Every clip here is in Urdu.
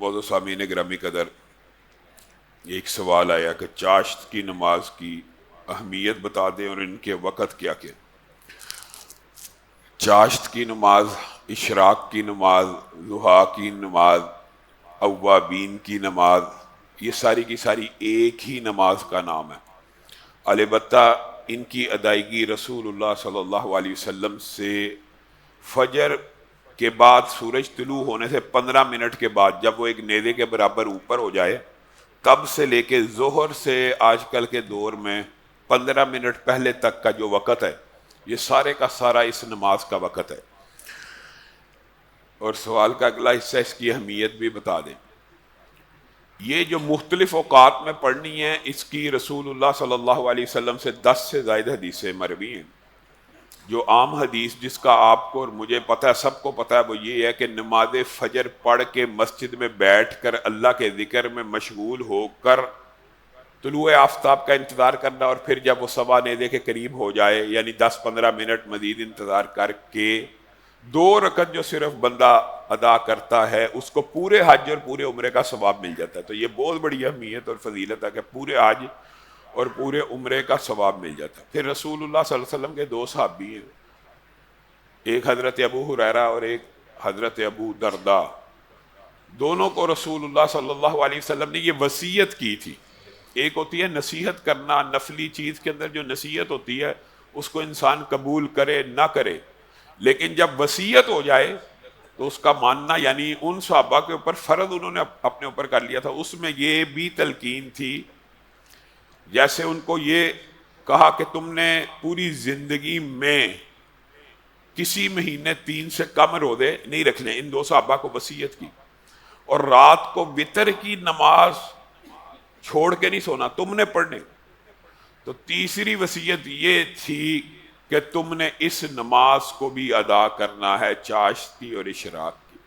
معزز سامعین گرامی قدر، ایک سوال آیا کہ چاشت کی نماز کی اہمیت بتا دیں اور ان کے وقت کیا کیا۔ چاشت کی نماز، اشراق کی نماز، ضحیٰ کی نماز، اوابین کی نماز، یہ ساری کی ساری ایک ہی نماز کا نام ہے۔ البتہ ان کی ادائیگی رسول اللہ صلی اللہ علیہ وسلم سے فجر کے بعد، سورج طلوع ہونے سے 15 منٹ کے بعد، جب وہ ایک نیزے کے برابر اوپر ہو جائے، تب سے لے کے ظہر سے آج کل کے دور میں 15 منٹ پہلے تک کا جو وقت ہے، یہ سارے کا سارا اس نماز کا وقت ہے۔ اور سوال کا اگلا حصہ اس کی اہمیت بھی بتا دیں۔ یہ جو مختلف اوقات میں پڑھنی ہے، اس کی رسول اللہ صلی اللہ علیہ وسلم سے 10 سے زائد حدیثیں مروی ہیں۔ جو عام حدیث جس کا آپ کو اور مجھے پتہ ہے، سب کو پتہ ہے، وہ یہ ہے کہ نماز فجر پڑھ کے مسجد میں بیٹھ کر اللہ کے ذکر میں مشغول ہو کر طلوع آفتاب کا انتظار کرنا، اور پھر جب وہ سوا نیزے کے قریب ہو جائے، یعنی 10-15 منٹ مزید انتظار کر کے 2 رکعت جو صرف بندہ ادا کرتا ہے، اس کو پورے حج اور پورے عمرے کا ثواب مل جاتا ہے۔ تو یہ بہت بڑی اہمیت اور فضیلت ہے کہ پورے حج اور پورے عمرے کا ثواب مل جاتا ہے۔ پھر رسول اللہ صلی اللہ علیہ وسلم کے 2 صحابی ہیں، ایک حضرت ابو ہریرہ اور ایک حضرت ابو درداء۔ دونوں کو رسول اللہ صلی اللہ علیہ وسلم نے یہ وصیت کی تھی۔ ایک ہوتی ہے نصیحت کرنا، نفلی چیز کے اندر جو نصیحت ہوتی ہے اس کو انسان قبول کرے نہ کرے، لیکن جب وصیت ہو جائے تو اس کا ماننا، یعنی ان صحابہ کے اوپر فرض انہوں نے اپنے اوپر کر لیا تھا۔ اس میں یہ بھی تلقین تھی، جیسے ان کو یہ کہا کہ تم نے پوری زندگی میں کسی مہینے 3 سے کم روزے نہیں رکھنے۔ ان 2 صحابہ کو وصیت کی، اور رات کو وتر کی نماز چھوڑ کے نہیں سونا، تم نے پڑھنے۔ تو تیسری وصیت یہ تھی کہ تم نے اس نماز کو بھی ادا کرنا ہے، چاشت کی اور اشراق کی۔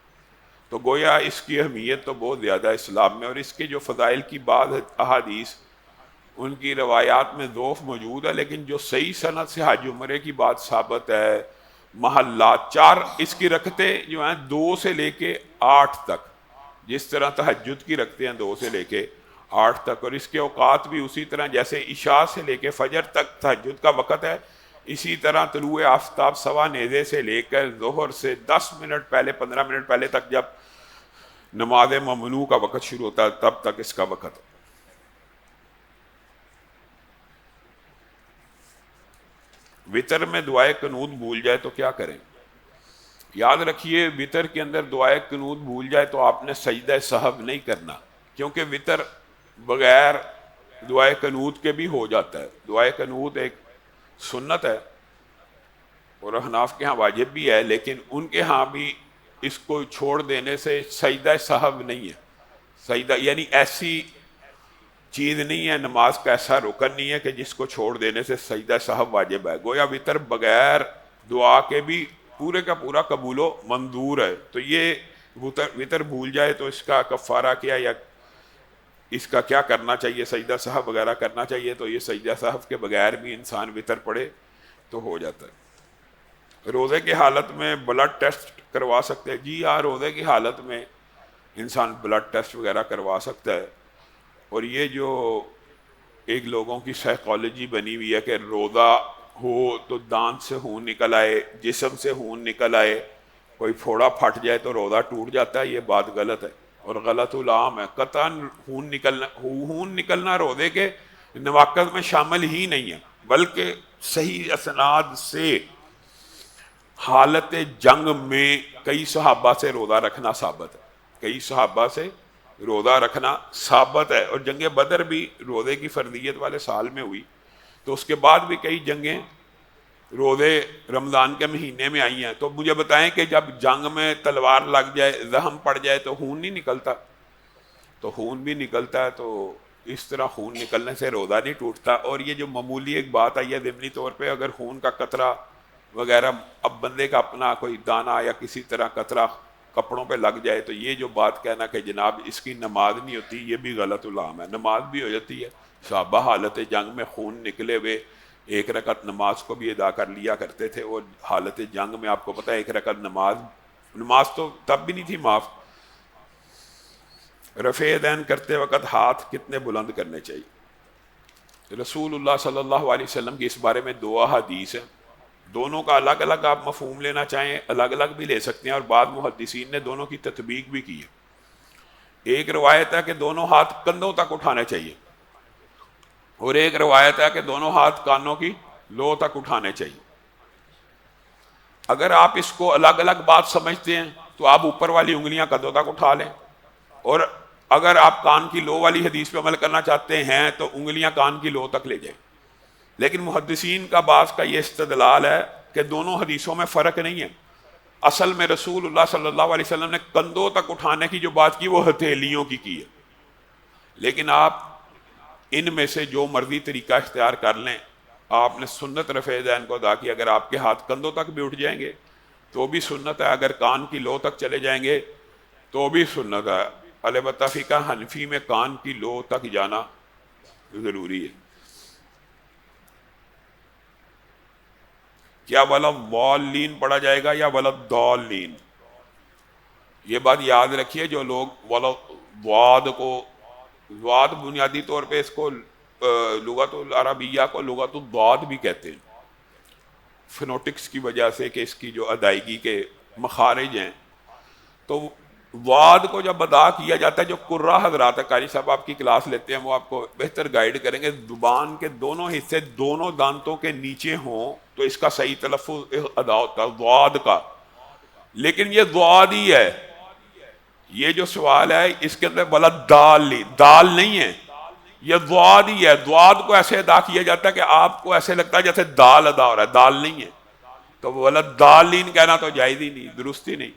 تو گویا اس کی اہمیت تو بہت زیادہ اسلام میں، اور اس کے جو فضائل کی بعض احادیث، ان کی روایات میں ضعف موجود ہے، لیکن جو صحیح سند سے حج عمرے کی بات ثابت ہے، محلات 4 اس کی رکھتے جو ہیں 2 سے لے کے 8 تک، جس طرح تہجد کی رکھتے ہیں 2 سے لے کے 8 تک، اور اس کے اوقات بھی اسی طرح جیسے عشاء سے لے کے فجر تک تہجد کا وقت ہے، اسی طرح طلوع آفتاب سوا نیزے سے لے کر ظہر سے 10 منٹ پہلے، 15 منٹ پہلے تک، جب نماز ممنوع کا وقت شروع ہوتا ہے تب تک اس کا وقت ہے۔ وطر میں دعائے قنوت بھول جائے تو کیا کریں؟ یاد رکھیے، وطر کے اندر دعائے قنوت بھول جائے تو آپ نے سجدہ سہو نہیں کرنا، کیونکہ وطر بغیر دعائے قنوت کے بھی ہو جاتا ہے۔ دعائے قنوت ایک سنت ہے، اور احناف کے ہاں واجب بھی ہے، لیکن ان کے ہاں بھی اس کو چھوڑ دینے سے سجدہ سہو نہیں ہے۔ سجدہ یعنی ایسی چیز نہیں ہے، نماز کا ایسا رکن نہیں ہے کہ جس کو چھوڑ دینے سے سجدہ سہو واجب ہے۔ گویا وطر بغیر دعا کے بھی پورے کا پورا قبول و منظور ہے۔ تو یہ وطر بھول جائے تو اس کا کفارہ کیا، یا اس کا کیا کرنا چاہیے، سجدہ سہو وغیرہ کرنا چاہیے؟ تو یہ سجدہ سہو کے بغیر بھی انسان وطر پڑھے تو ہو جاتا ہے۔ روزے کی حالت میں بلڈ ٹیسٹ کروا سکتے ہیں؟ جی ہاں، روزے کی حالت میں انسان بلڈ ٹیسٹ وغیرہ کروا سکتا ہے۔ اور یہ جو ایک لوگوں کی سائیکالوجی بنی ہوئی ہے کہ روزہ ہو تو دانت سے خون نکل آئے، جسم سے خون نکل آئے، کوئی پھوڑا پھٹ جائے تو روزہ ٹوٹ جاتا ہے، یہ بات غلط ہے اور غلط العام ہے۔ قطعاً خون نکلنا روزے کے نواقض میں شامل ہی نہیں ہے، بلکہ صحیح اسناد سے حالت جنگ میں کئی صحابہ سے روزہ رکھنا ثابت ہے، کئی صحابہ سے روزہ رکھنا ثابت ہے۔ اور جنگ بدر بھی روزے کی فرضیت والے سال میں ہوئی، تو اس کے بعد بھی کئی جنگیں روزے رمضان کے مہینے میں آئی ہیں۔ تو مجھے بتائیں کہ جب جنگ میں تلوار لگ جائے، زخم پڑ جائے تو خون نہیں نکلتا؟ تو خون بھی نکلتا ہے، تو اس طرح خون نکلنے سے روزہ نہیں ٹوٹتا۔ اور یہ جو معمولی ایک بات آئی ہے ضمنی طور پہ، اگر خون کا قطرہ وغیرہ اب بندے کا اپنا کوئی دانہ یا کسی طرح قطرہ کپڑوں پہ لگ جائے، تو یہ جو بات کہنا کہ جناب اس کی نماز نہیں ہوتی، یہ بھی غلط العام ہے۔ نماز بھی ہو جاتی ہے۔ صحابہ حالت جنگ میں خون نکلے ہوئے 1 رکعت نماز کو بھی ادا کر لیا کرتے تھے، اور حالت جنگ میں آپ کو پتہ ہے 1 رکعت نماز تو تب بھی نہیں تھی معاف، رفع دین کرتے وقت ہاتھ کتنے بلند کرنے چاہیے؟ رسول اللہ صلی اللہ علیہ وسلم کی اس بارے میں دو احادیث ہیں، دونوں کا الگ الگ آپ مفہوم لینا چاہیں الگ الگ بھی لے سکتے ہیں، اور بعض محدثین نے دونوں کی تطبیق بھی کی ہے۔ ایک روایت ہے کہ دونوں ہاتھ کندھوں تک اٹھانے چاہیے، اور ایک روایت ہے کہ دونوں ہاتھ کانوں کی لو تک اٹھانے چاہیے۔ اگر آپ اس کو الگ الگ بات سمجھتے ہیں تو آپ اوپر والی انگلیاں کندھوں تک اٹھا لیں، اور اگر آپ کان کی لو والی حدیث پہ عمل کرنا چاہتے ہیں تو انگلیاں کان کی لو تک لے جائیں۔ لیکن محدثین کا بعض کا یہ استدلال ہے کہ دونوں حدیثوں میں فرق نہیں ہے، اصل میں رسول اللہ صلی اللہ علیہ وسلم نے کندھوں تک اٹھانے کی جو بات کی وہ ہتھیلیوں کی ہے، لیکن آپ ان میں سے جو مرضی طریقہ اختیار کر لیں۔ آپ نے سنت رفع دین کو ادا کی، اگر آپ کے ہاتھ کندھوں تک بھی اٹھ جائیں گے تو بھی سنت ہے، اگر کان کی لو تک چلے جائیں گے تو بھی سنت ہے۔ البتہ فقہ حنفی میں کان کی لو تک جانا ضروری ہے۔ کیا ولضالین پڑھا جائے گا یا ولضالین؟ یہ بات یاد رکھیے، جو لوگ واد کو واد بنیادی طور پہ اس کو لغت العربیہ کو لغت الضاد بھی کہتے ہیں، فنوٹکس کی وجہ سے کہ اس کی جو ادائیگی کے مخارج ہیں۔ تو واد کو جب ادا کیا جاتا ہے، جو قرہ حضرات قاری صاحب آپ کی کلاس لیتے ہیں وہ آپ کو بہتر گائیڈ کریں گے، زبان کے دونوں حصے دونوں دانتوں کے نیچے ہوں تو اس کا صحیح تلفظ ادا ہوتا ہے واد کا، لیکن یہ واد ہی ہے۔ یہ جو سوال ہے اس کے اندر بلا دال نہیں ہے، یہ ضاد ہی ہے۔ ضاد کو ایسے ادا کیا جاتا ہے کہ آپ کو ایسے لگتا ہے جیسے دال ادا ہو رہا ہے، دال نہیں ہے، تو ولضالین کہنا تو جائز ہی نہیں، درست ہی نہیں،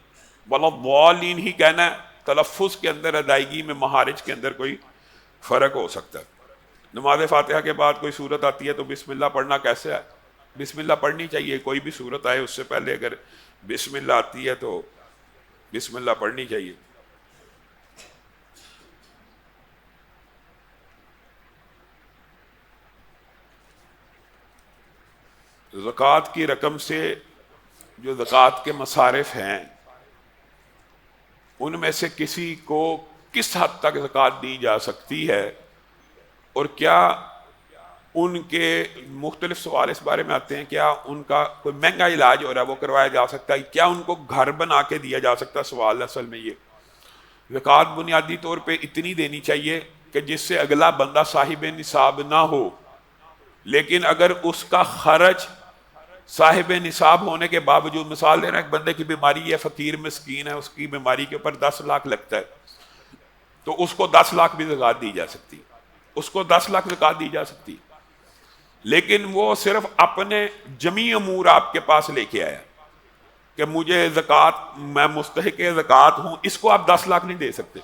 ولضالین ہی کہنا ہے۔ تلفظ کے اندر ادائیگی میں مہارج کے اندر کوئی فرق ہو سکتا ہے۔ نماز فاتحہ کے بعد کوئی صورت آتی ہے تو بسم اللہ پڑھنا کیسے ہے؟ بسم اللہ پڑھنی چاہیے، کوئی بھی صورت آئے اس سے پہلے اگر بسم اللہ آتی ہے تو بسم اللہ پڑھنی چاہیے۔ زکوٰۃ کی رقم سے جو زکوٰۃ کے مصارف ہیں ان میں سے کسی کو کس حد تک زکوٰۃ دی جا سکتی ہے، اور کیا ان کے مختلف سوال اس بارے میں آتے ہیں، کیا ان کا کوئی مہنگا علاج ہو رہا ہے وہ کروایا جا سکتا ہے، کیا ان کو گھر بنا کے دیا جا سکتا ہے؟ سوال اصل میں یہ زکوٰۃ بنیادی طور پہ اتنی دینی چاہیے کہ جس سے اگلا بندہ صاحب نصاب نہ ہو، لیکن اگر اس کا خرچ صاحب نصاب ہونے کے باوجود، مثال دے رہا ہے ایک بندے کی بیماری ہے، فقیر مسکین ہے، اس کی بیماری کے اوپر 10 لاکھ لگتا ہے تو اس کو 10 لاکھ بھی زکوٰۃ دی جا سکتی، اس کو 10 لاکھ زکوٰۃ دی جا سکتی، لیکن وہ صرف اپنے جمی امور آپ کے پاس لے کے آیا کہ مجھے زکوٰۃ، میں مستحق زکوٰۃ ہوں، اس کو آپ 10 لاکھ نہیں دے سکتے۔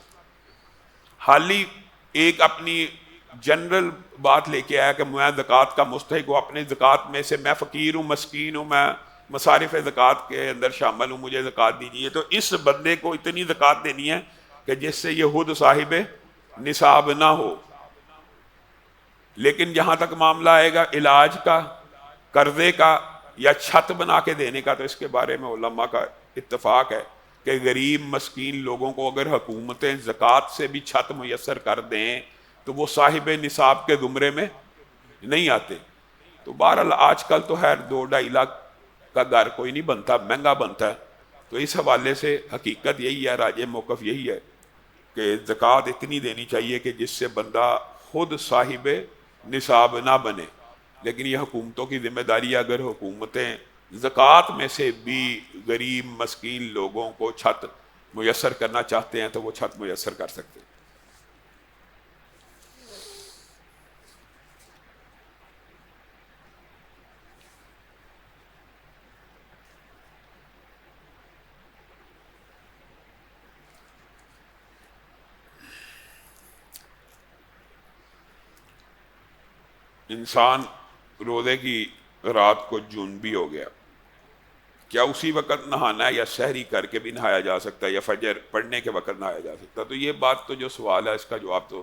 حالی ایک اپنی جنرل بات لے کے آیا کہ میں زکوٰۃ کا مستحق ہوں، اپنے زکوٰۃ میں سے میں فقیر ہوں، مسکین ہوں، میں مصارف زکوٰۃ کے اندر شامل ہوں، مجھے زکوٰۃ دیجیے، تو اس بندے کو اتنی زکوٰۃ دینی ہے کہ جس سے یہ خود صاحب نصاب نہ ہو۔ لیکن جہاں تک معاملہ آئے گا علاج کا، قرضے کا یا چھت بنا کے دینے کا، تو اس کے بارے میں علماء کا اتفاق ہے کہ غریب مسکین لوگوں کو اگر حکومتیں زکوٰۃ سے بھی چھت میسر کر دیں تو وہ صاحب نصاب کے زمرے میں نہیں آتے۔ تو بہرحال آج کل تو خیر 2-2.5 لاکھ کا گھر کوئی نہیں بنتا، مہنگا بنتا ہے، تو اس حوالے سے حقیقت یہی ہے، راجع موقف یہی ہے کہ زکوٰۃ اتنی دینی چاہیے کہ جس سے بندہ خود صاحب نصاب نہ بنے۔ لیکن یہ حکومتوں کی ذمہ داری ہے، اگر حکومتیں زکوٰۃ میں سے بھی غریب مسکین لوگوں کو چھت میسر کرنا چاہتے ہیں تو وہ چھت میسر کر سکتے ہیں۔ انسان روزے کی رات کو جنبی ہو گیا، کیا اسی وقت نہانا ہے یا سحری کر کے بھی نہایا جا سکتا ہے یا فجر پڑھنے کے وقت نہایا جا سکتا ہے؟ تو یہ بات تو جو سوال ہے اس کا جواب تو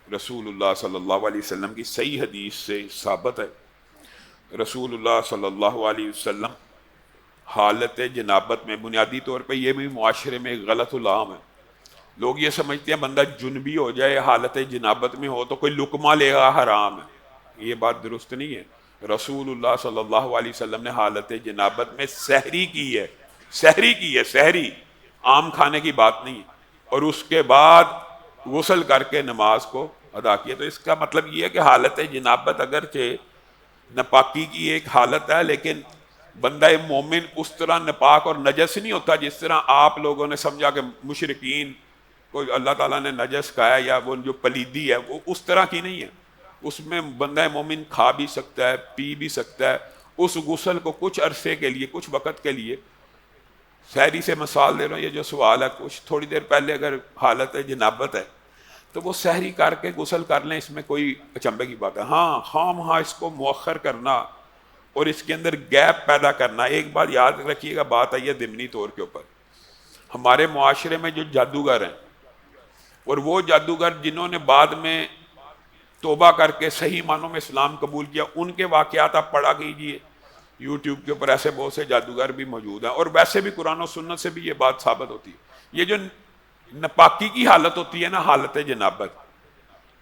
رسول اللہ صلی اللہ علیہ وسلم کی صحیح حدیث سے ثابت ہے۔ رسول اللہ صلی اللہ علیہ وسلم حالت جنابت میں، بنیادی طور پہ یہ بھی معاشرے میں ایک غلط العام ہے، لوگ یہ سمجھتے ہیں بندہ جنبی ہو جائے حالت جنابت میں ہو تو کوئی لقمہ لے گا حرام ہے، یہ بات درست نہیں ہے۔ رسول اللہ صلی اللہ علیہ وسلم نے حالت جنابت میں سحری کی ہے، سحری کی ہے، سحری، عام کھانے کی بات نہیں ہے، اور اس کے بعد غسل کر کے نماز کو ادا کیا۔ تو اس کا مطلب یہ ہے کہ حالت جنابت اگرچہ نپاکی کی ایک حالت ہے، لیکن بندہ مومن اس طرح نپاک اور نجس نہیں ہوتا جس طرح آپ لوگوں نے سمجھا کہ مشرکین کو اللہ تعالیٰ نے نجس کہا ہے، یا وہ جو پلیدی ہے وہ اس طرح کی نہیں ہے۔ اس میں بندہ مومن کھا بھی سکتا ہے، پی بھی سکتا ہے، اس غسل کو کچھ عرصے کے لیے، کچھ وقت کے لیے، سحری سے مثال دے رہا ہوں، یہ جو سوال ہے کچھ تھوڑی دیر پہلے اگر حالت جنابت ہے تو وہ سحری کر کے غسل کر لیں، اس میں کوئی اچنبے کی بات ہے۔ ہاں خام ہاں اس کو مؤخر کرنا اور اس کے اندر گیپ پیدا کرنا، ایک بات یاد رکھیے گا، بات آئی ہے ضمنی طور کے اوپر، ہمارے معاشرے میں جو جادوگر ہیں اور وہ جادوگر جنہوں نے بعد میں توبہ کر کے صحیح معنوں میں اسلام قبول کیا، ان کے واقعات آپ پڑھا کیجیے، یوٹیوب کے اوپر ایسے بہت سے جادوگر بھی موجود ہیں، اور ویسے بھی قرآن و سنت سے بھی یہ بات ثابت ہوتی ہے۔ یہ جو نپاکی کی حالت ہوتی ہے نا، حالت جنابت،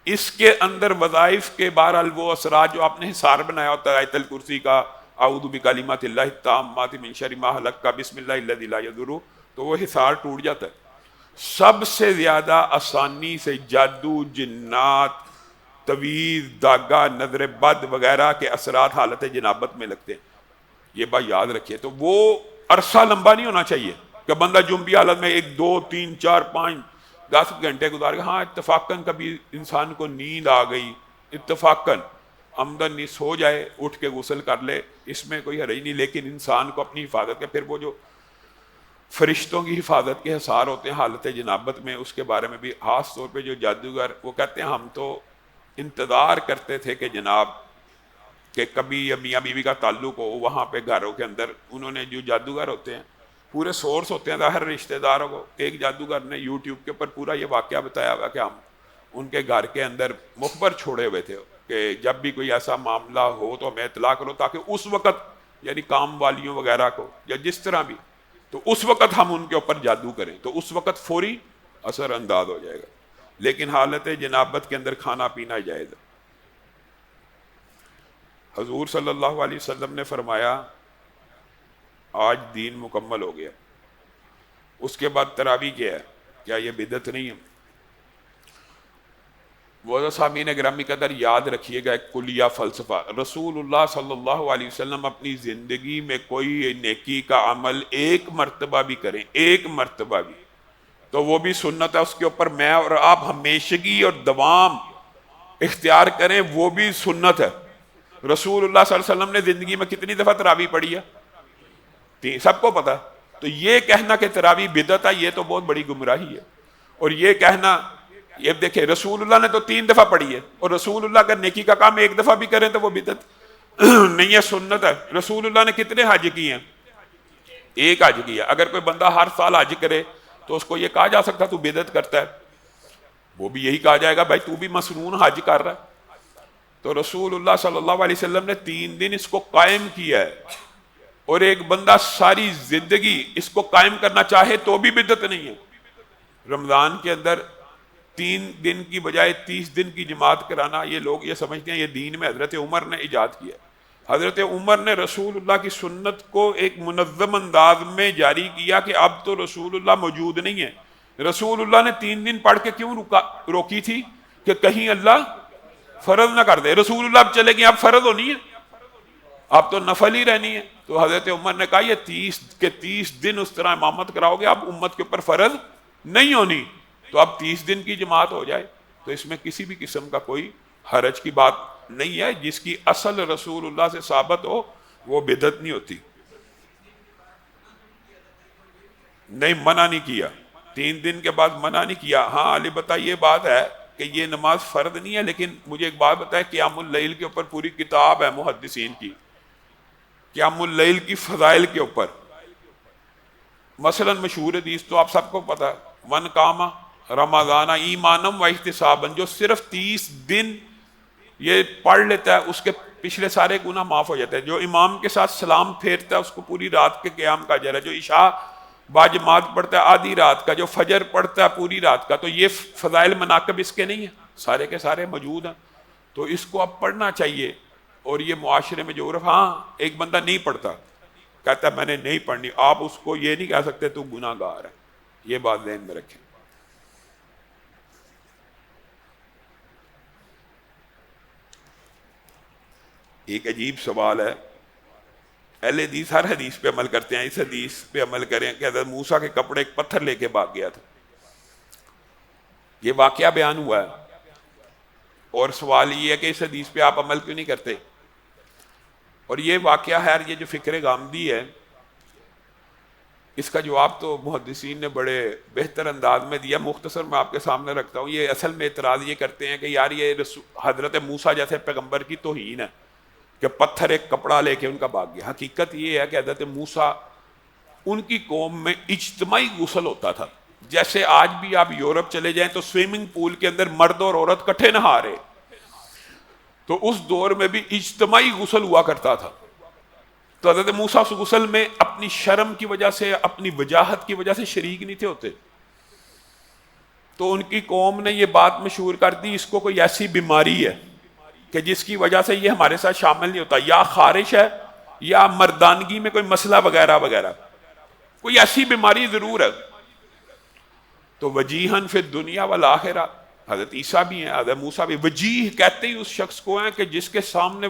اس کے اندر وظائف کے بہرحال وہ اثرات جو آپ نے حصار بنایا ہوتا ہے آیت الکرسی کا، اعوذ بکلمات اللہ التامات من شر ما خلق کا، بسم اللہ الذی لا یضر، تو وہ حصار ٹوٹ جاتا ہے۔ سب سے زیادہ آسانی سے جادو، جنات، تویز، داغا، نظر بد وغیرہ کے اثرات حالت جنابت میں لگتے ہیں، یہ بات یاد رکھیے۔ تو وہ عرصہ لمبا نہیں ہونا چاہیے کہ بندہ جنبی حالت میں 1 2 3 4 5 10 گھنٹے گزار گیا۔ ہاں اتفاقاً کبھی انسان کو نیند آ گئی، اتفاقاً آمدن نہیں، سو جائے، اٹھ کے غسل کر لے، اس میں کوئی حرج نہیں، لیکن انسان کو اپنی حفاظت کے، پھر وہ جو فرشتوں کی حفاظت کے حصار ہوتے ہیں حالت جنابت میں، اس کے بارے میں بھی خاص طور پہ جو جادوگر، وہ کہتے ہیں ہم تو انتظار کرتے تھے کہ جناب کہ کبھی میاں بیوی کا تعلق ہو وہاں پہ گھروں کے اندر، انہوں نے جو جادوگر ہوتے ہیں پورے سورس ہوتے ہیں ہر رشتہ داروں کو، ایک جادوگر نے یوٹیوب کے اوپر پورا یہ واقعہ بتایا ہوا کہ ہم ان کے گھر کے اندر مخبر چھوڑے ہوئے تھے کہ جب بھی کوئی ایسا معاملہ ہو تو ہمیں اطلاع کرو، تاکہ اس وقت یعنی کام والیوں وغیرہ کو یا جس طرح بھی، تو اس وقت ہم ان کے اوپر جادو کریں تو اس وقت فوری اثر انداز ہو جائے گا، لیکن حالت جنابت کے اندر کھانا پینا جائز ہے۔ حضور صلی اللہ علیہ وسلم نے فرمایا آج دین مکمل ہو گیا، اس کے بعد تراویح کیا ہے، کیا یہ بدعت نہیں ہے؟ وہ سامعین گرامی قدر یاد رکھیے گا ایک کلیہ فلسفہ، رسول اللہ صلی اللہ علیہ وسلم اپنی زندگی میں کوئی نیکی کا عمل ایک مرتبہ بھی کریں، ایک مرتبہ بھی، تو وہ بھی سنت ہے، اس کے اوپر میں اور آپ ہمیشگی اور دوام اختیار کریں، وہ بھی سنت ہے۔ رسول اللہ صلی اللہ علیہ وسلم نے زندگی میں کتنی دفعہ تراویح پڑھی ہے؟ سب کو پتا۔ تو یہ کہنا کہ تراویح بدعت ہے، یہ تو بہت بڑی گمراہی ہے، اور یہ کہنا، یہ دیکھیں رسول اللہ نے تو 3 دفعہ پڑھی ہے، اور رسول اللہ اگر نیکی کا کام 1 دفعہ بھی کریں تو وہ بدعت نہیں ہے، سنت ہے۔ رسول اللہ نے کتنے حج کیے ہیں؟ 1 حج کیا۔ اگر کوئی بندہ ہر سال حج کرے تو اس کو یہ کہا جا سکتا تو بدعت کرتا ہے؟ وہ بھی یہی کہا جائے گا بھائی تو بھی مسنون حج کر رہا ہے۔ تو رسول اللہ صلی اللہ علیہ وسلم نے 3 دن اس کو قائم کیا ہے، اور ایک بندہ ساری زندگی اس کو قائم کرنا چاہے تو بھی بدعت نہیں ہے۔ رمضان کے اندر 3 دن کی بجائے 30 دن کی جماعت کرانا، یہ لوگ یہ سمجھتے ہیں یہ دین میں حضرت عمر نے ایجاد کیا۔ حضرت عمر نے رسول اللہ کی سنت کو ایک منظم انداز میں جاری کیا کہ اب تو رسول اللہ موجود نہیں ہے۔ رسول اللہ نے 3 دن پڑھ کے کیوں روکی تھی؟ کہ کہیں اللہ فرض نہ کر دے۔ رسول اللہ اب چلے گئے، اب فرض ہونی ہے، اب تو نفل ہی رہنی ہے۔ تو حضرت عمر نے کہا یہ 30 دن اس طرح امامت کراؤ گے، اب امت کے اوپر فرض نہیں ہونی، تو اب 30 دن کی جماعت ہو جائے۔ تو اس میں کسی بھی قسم کا کوئی حرج کی بات نہیں ہے، جس کی اصل رسول اللہ سے ثابت ہو وہ بدعت نہیں ہوتی۔ نہیں، منع نہیں کیا، 3 دن کے بعد منع نہیں کیا۔ ہاں البتہ یہ بات ہے کہ یہ نماز فرض نہیں ہے، لیکن مجھے ایک بات بتائے، قیام اللیل کے اوپر پوری کتاب ہے محدثین کی، قیام اللیل کی فضائل کے اوپر۔ مثلا مشہور حدیث تو آپ سب کو پتہ ہے، من قام رمضان ایمانم و احتسابا، جو صرف 30 دن یہ پڑھ لیتا ہے اس کے پچھلے سارے گناہ معاف ہو جاتے ہیں۔ جو امام کے ساتھ سلام پھیرتا ہے اس کو پوری رات کے قیام کا اجر ہے۔ جو عشاء باجماعت پڑھتا ہے آدھی رات کا، جو فجر پڑھتا ہے پوری رات کا، تو یہ فضائل مناقب اس کے نہیں ہیں، سارے کے سارے موجود ہیں، تو اس کو اب پڑھنا چاہیے۔ اور یہ معاشرے میں جو عرف، ہاں ایک بندہ نہیں پڑھتا، کہتا ہے میں نے نہیں پڑھنی، آپ اس کو یہ نہیں کہہ سکتے تو گناہ گار ہے، یہ بات ذہن میں رکھیں۔ ایک عجیب سوال ہے، اہل حدیث ہر حدیث پہ عمل کرتے ہیں، اس حدیث پہ عمل کریں کہ حضرت موسیٰ کے کپڑے ایک پتھر لے کے بھاگ گیا تھا، یہ واقعہ بیان ہوا ہے، اور سوال یہ ہے کہ اس حدیث پہ آپ عمل کیوں نہیں کرتے؟ اور یہ واقعہ ہے، یہ جو فکر غامدی ہے، اس کا جواب تو محدثین نے بڑے بہتر انداز میں دیا، مختصر میں آپ کے سامنے رکھتا ہوں۔ یہ اصل میں اعتراض یہ کرتے ہیں کہ یار یہ حضرت موسیٰ جیسے پیغمبر کی توہین ہے کہ پتھر ایک کپڑا لے کے ان کا بھاگ گیا۔ حقیقت یہ ہے کہ حضرت موسیٰ، ان کی قوم میں اجتماعی غسل ہوتا تھا، جیسے آج بھی آپ یورپ چلے جائیں تو سوئمنگ پول کے اندر مرد اور عورت کٹھے نہا رہے، تو اس دور میں بھی اجتماعی غسل ہوا کرتا تھا۔ تو حضرت موسیٰ اس غسل میں اپنی شرم کی وجہ سے، اپنی وجاہت کی وجہ سے شریک نہیں تھے ہوتے، تو ان کی قوم نے یہ بات مشہور کر دی اس کو کوئی ایسی بیماری ہے کہ جس کی وجہ سے یہ ہمارے ساتھ شامل نہیں ہوتا، یا خارش ہے یا مردانگی میں کوئی مسئلہ وغیرہ وغیرہ، کوئی ایسی بیماری ضرور ہے۔ تو وجیہن فی الدنیا والآخرہ، حضرت عیسیٰ بھی ہیں، حضرت موسیٰ بھی، وجیہ کہتے ہی اس شخص کو ہیں کہ جس کے سامنے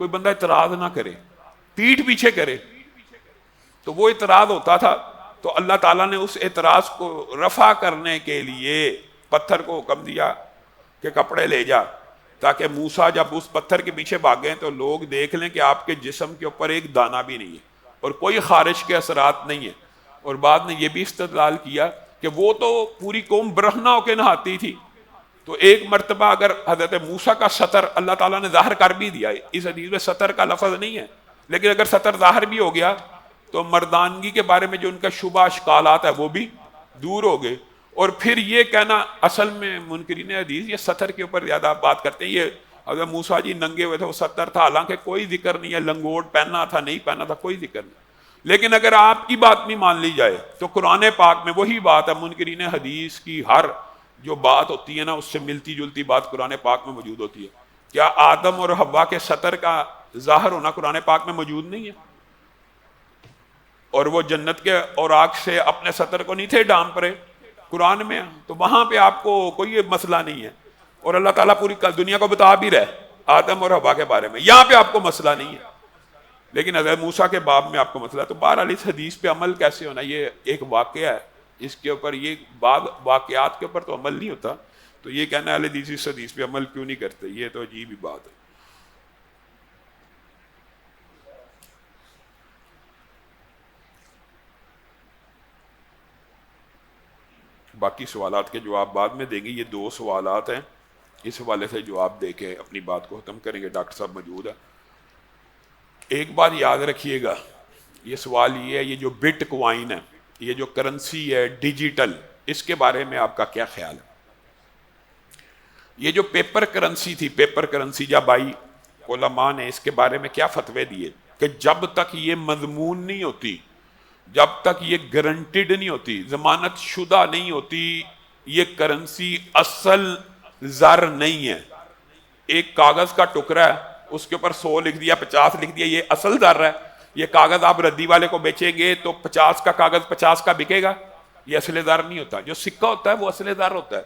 کوئی بندہ اعتراض نہ کرے، پیٹھ پیچھے کرے، تو وہ اعتراض ہوتا تھا، تو اللہ تعالیٰ نے اس اعتراض کو رفع کرنے کے لیے پتھر کو حکم دیا کہ کپڑے لے جا، تاکہ موسیٰ جب اس پتھر کے پیچھے بھاگیں تو لوگ دیکھ لیں کہ آپ کے جسم کے اوپر ایک دانہ بھی نہیں ہے اور کوئی خارش کے اثرات نہیں ہیں۔ اور بعد نے یہ بھی استدلال کیا کہ وہ تو پوری قوم برہنہ ہو کے نہاتی تھی، تو ایک مرتبہ اگر حضرت موسیٰ کا سطر اللہ تعالیٰ نے ظاہر کر بھی دیا، اس حدیث میں سطر کا لفظ نہیں ہے، لیکن اگر سطر ظاہر بھی ہو گیا تو مردانگی کے بارے میں جو ان کا شبہ اشکالات ہے وہ بھی دور ہو گئے۔ اور پھر یہ کہنا، اصل میں منکرین حدیث یہ سطر کے اوپر زیادہ بات کرتے ہیں، یہ حضرت موسیٰ جی ننگے ہوئے تھے وہ سطر تھا، حالانکہ کوئی ذکر نہیں ہے لنگوٹ پہننا تھا نہیں پہننا تھا، کوئی ذکر نہیں۔ لیکن اگر آپ کی بات نہیں مان لی جائے تو قرآن پاک میں وہی بات ہے، منکرین حدیث کی ہر جو بات ہوتی ہے نا اس سے ملتی جلتی بات قرآن پاک میں موجود ہوتی ہے۔ کیا آدم اور حوا کے سطر کا ظاہر ہونا قرآن پاک میں موجود نہیں ہے؟ اور وہ جنت کے اوراق سے اپنے سطر کو نہیں تھے ڈانپ رہے، قرآن میں، تو وہاں پہ آپ کو کوئی مسئلہ نہیں ہے، اور اللہ تعالیٰ پوری دنیا کو بتا بھی رہے آدم اور حوا کے بارے میں، یہاں پہ آپ کو مسئلہ نہیں ہے، لیکن حضرت موسیٰ کے باب میں آپ کو مسئلہ ہے۔ تو بہرحال اس حدیث پہ عمل کیسے ہونا، یہ ایک واقعہ ہے، اس کے اوپر یہ بعض واقعات کے اوپر تو عمل نہیں ہوتا، تو یہ کہنا اہل حدیث اس حدیث پہ عمل کیوں نہیں کرتے، یہ تو عجیب ہی بات ہے۔ باقی سوالات کے جواب بعد میں دیں گے، یہ 2 سوالات ہیں، اس حوالے سے جواب دے کے اپنی بات کو ختم کریں گے، ڈاکٹر صاحب موجود ہے۔ ایک بات یاد رکھیے گا، یہ سوال یہ ہے، یہ جو بٹ کوائن ہے، یہ جو کرنسی ہے ڈیجیٹل، اس کے بارے میں آپ کا کیا خیال ہے؟ یہ جو پیپر کرنسی تھی، پیپر کرنسی جب آئی، علماء نے اس کے بارے میں کیا فتوے دیے کہ جب تک یہ مضمون نہیں ہوتی، جب تک یہ گارنٹیڈ نہیں ہوتی، ضمانت شدہ نہیں ہوتی، یہ کرنسی اصل زر نہیں ہے۔ ایک کاغذ کا ٹکڑا ہے، اس کے اوپر 100 لکھ دیا، 50 لکھ دیا، یہ اصل زر ہے، یہ کاغذ آپ ردی والے کو بیچیں گے تو 50 کا کاغذ 50 کا بکے گا، یہ اصل زر نہیں ہوتا۔ جو سکہ ہوتا ہے وہ اصل زر ہوتا ہے۔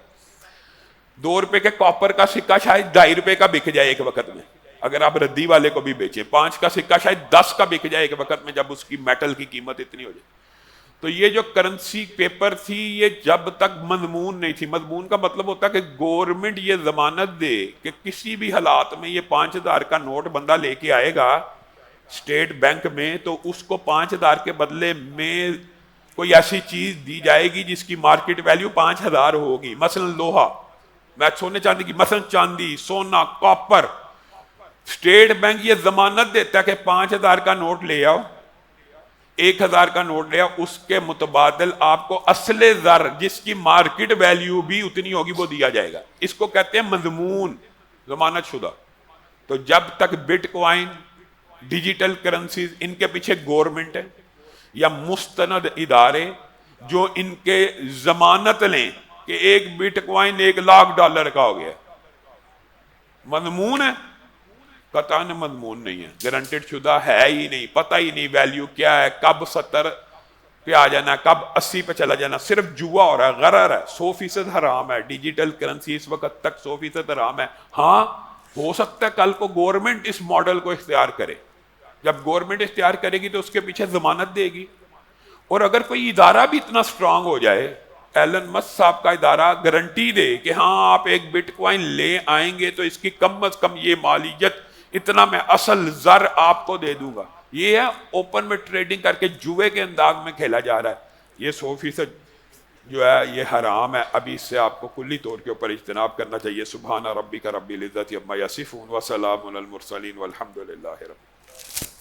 2 روپے کے کاپر کا سکہ شاید 2.5 روپے کا بک جائے ایک وقت میں، اگر آپ ردی والے کو بھی بیچیں۔ 5 کا سکہ شاید 10 کا بک جائے ایک وقت میں، جب اس کی میٹل کی قیمت اتنی ہو جائے۔ تو یہ جو کرنسی پیپر تھی، یہ جب تک مضمون نہیں تھی، مضمون کا مطلب ہوتا ہے کہ گورنمنٹ یہ ضمانت دے کہ کسی بھی حالات میں یہ 5,000 کا نوٹ بندہ لے کے آئے گا اسٹیٹ بینک میں، تو اس کو 5,000 کے بدلے میں کوئی ایسی چیز دی جائے گی جس کی مارکیٹ ویلیو 5,000 ہوگی، مثلا لوہا، میں سونے چاندی کی، مثلا چاندی، سونا، کاپر۔ اسٹیٹ بینک یہ ضمانت دیتا ہے کہ 5,000 کا نوٹ لے آؤ، 1,000 کا نوٹ لے آؤ، اس کے متبادل آپ کو اصل زر جس کی مارکیٹ ویلیو بھی اتنی ہوگی وہ دیا جائے گا۔ اس کو کہتے ہیں مضمون، ضمانت شدہ۔ تو جب تک بٹ کوائن، ڈیجیٹل کرنسیز، ان کے پیچھے گورنمنٹ ہے، یا مستند ادارے جو ان کے ضمانت لیں کہ ایک بٹ کوائن $1,00,000 کا ہو گیا، مضمون ہے؟ قطعاً مضمون نہیں ہے، گارنٹیڈ شدہ ہے ہی نہیں، پتہ ہی نہیں ویلیو کیا ہے، کب 70 پہ آ جانا ہے، کب 80 پہ چلا جانا، صرف جوا ہو رہا ہے، غرر ہے، 100% حرام ہے، ڈیجیٹل کرنسی اس وقت تک 100% حرام ہے۔ ہاں ہو سکتا ہے کل کو گورنمنٹ اس ماڈل کو اختیار کرے، جب گورنمنٹ اختیار کرے گی تو اس کے پیچھے ضمانت دے گی، اور اگر کوئی ادارہ بھی اتنا سٹرانگ ہو جائے، ایلن مسک صاحب کا ادارہ گارنٹی دے کہ ہاں آپ ایک بٹ کوائن لے آئیں گے تو اس کی کم از کم یہ مالیت اتنا میں اصل زر آپ کو دے دوں گا، یہ ہے اوپن میں ٹریڈنگ کر کے جوئے کے انداز میں کھیلا جا رہا ہے، یہ 100% جو ہے یہ حرام ہے۔ ابھی اس سے آپ کو کلی طور کے اوپر اجتناب کرنا چاہیے۔ سبحان ربک رب العزت عما یصفون وسلام علی المرسلین والحمد للہ رب